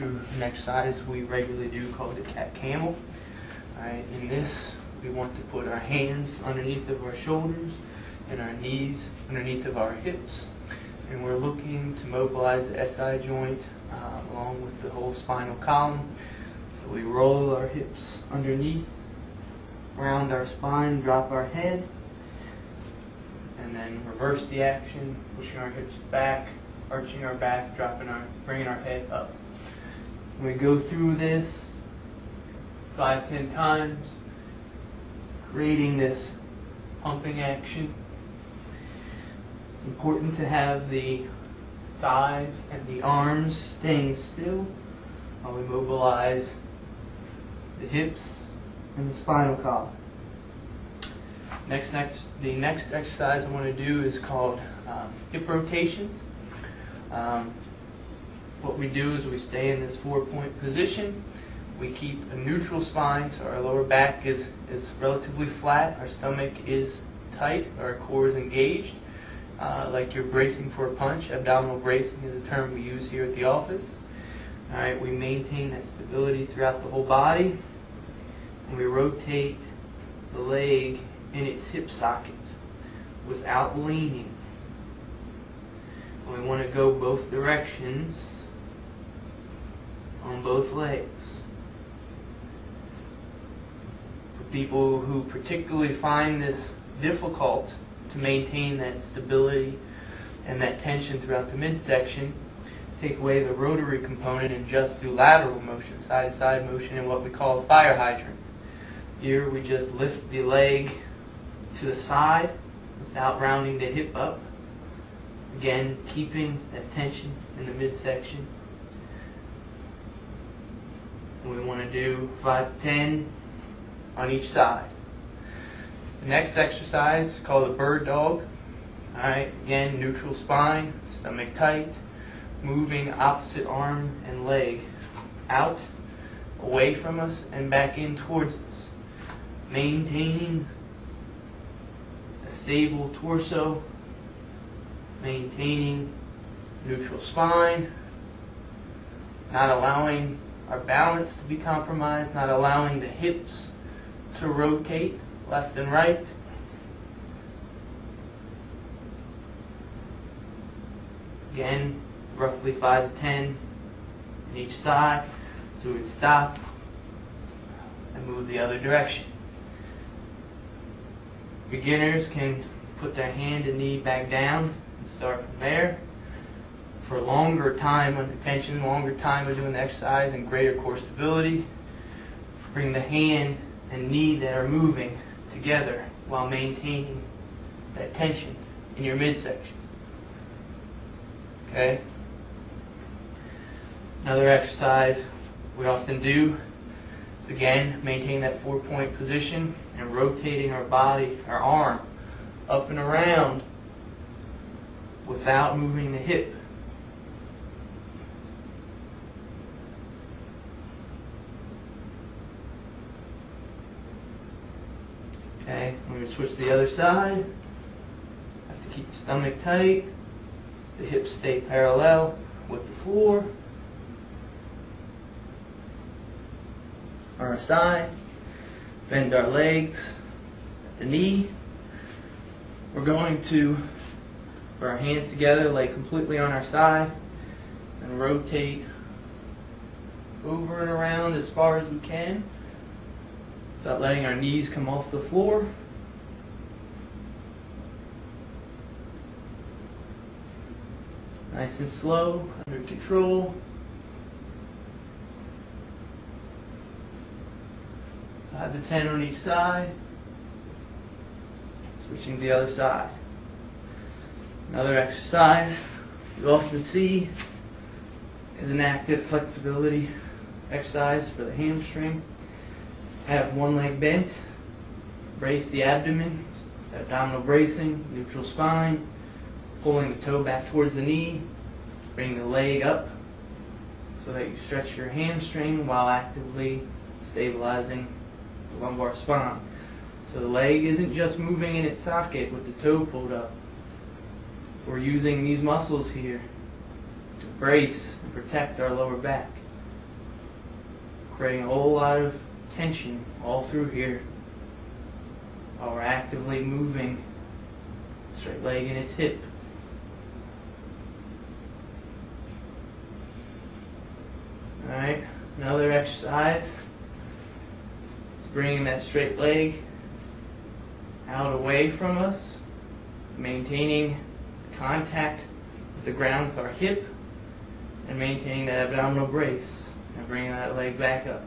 to an exercise we regularly do called the cat-camel. Alright, in this, we want to put our hands underneath of our shoulders and our knees underneath of our hips. And we're looking to mobilize the SI joint along with the whole spinal column. So we roll our hips underneath, round our spine, drop our head, and then reverse the action, pushing our hips back, arching our back, bringing our head up. We go through this 5-10 times, creating this pumping action. It's important to have the thighs and the arms staying still while we mobilize the hips and the spinal column. The next exercise I want to do is called hip rotations. What we do is we stay in this 4-point position. We keep a neutral spine, so our lower back is relatively flat, our stomach is tight, our core is engaged, like you're bracing for a punch. Abdominal bracing is a term we use here at the office. Alright, we maintain that stability throughout the whole body, and we rotate the leg in its hip socket without leaning. We want to go both directions on both legs. For people who particularly find this difficult to maintain that stability and that tension throughout the midsection, take away the rotary component and just do lateral motion, side-to-side motion, in what we call a fire hydrant. Here we just lift the leg to the side without rounding the hip up. Again, keeping that tension in the midsection. We want to do 5 to 10 on each side. The next exercise is called the bird dog. Alright, again, neutral spine, stomach tight, moving opposite arm and leg out, away from us, and back in towards us. Maintaining a stable torso, maintaining neutral spine, not allowing our balance to be compromised, not allowing the hips to rotate left and right. Again, roughly 5 to 10 on each side. So we would stop and move the other direction. Beginners can put their hand and knee back down and start from there. For a longer time under tension, longer time of doing the exercise and greater core stability, bring the hand and knee that are moving together while maintaining that tension in your midsection. Okay? Another exercise we often do is, again, maintain that 4-point position and rotating our body, our arm, up and around without moving the hip. Okay, I'm going to switch to the other side. Have to keep the stomach tight. The hips stay parallel with the floor. On our side, bend our legs at the knee. We're going to put our hands together, lay completely on our side, and rotate over and around as far as we can, without letting our knees come off the floor. Nice and slow, under control. 5 to 10 on each side. Switching to the other side. Another exercise you often see is an active flexibility exercise for the hamstring. Have one leg bent, brace the abdomen, abdominal bracing, neutral spine, pulling the toe back towards the knee, bring the leg up so that you stretch your hamstring while actively stabilizing the lumbar spine. So the leg isn't just moving in its socket with the toe pulled up. We're using these muscles here to brace and protect our lower back. creating a whole lot of tension all through here while we're actively moving the straight leg and its hip. Alright, another exercise is bringing that straight leg out away from us, maintaining contact with the ground with our hip, and maintaining that abdominal brace, and bringing that leg back up.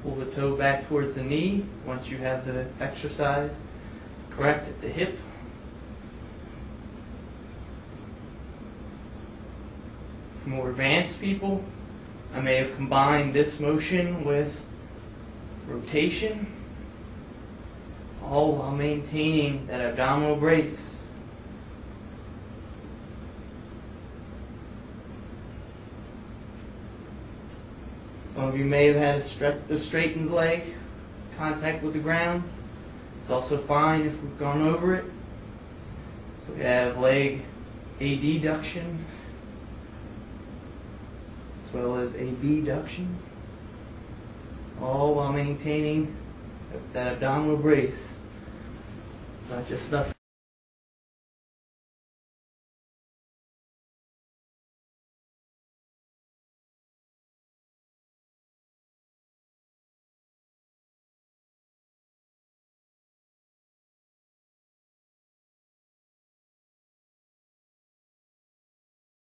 Pull the toe back towards the knee once you have the exercise correct at the hip. For more advanced people, I may have combined this motion with rotation, all while maintaining that abdominal brace. Some of you may have had a straightened leg, contact with the ground. It's also fine if we've gone over it. So we have leg adduction as well as abduction, all while maintaining that abdominal brace. It's not just about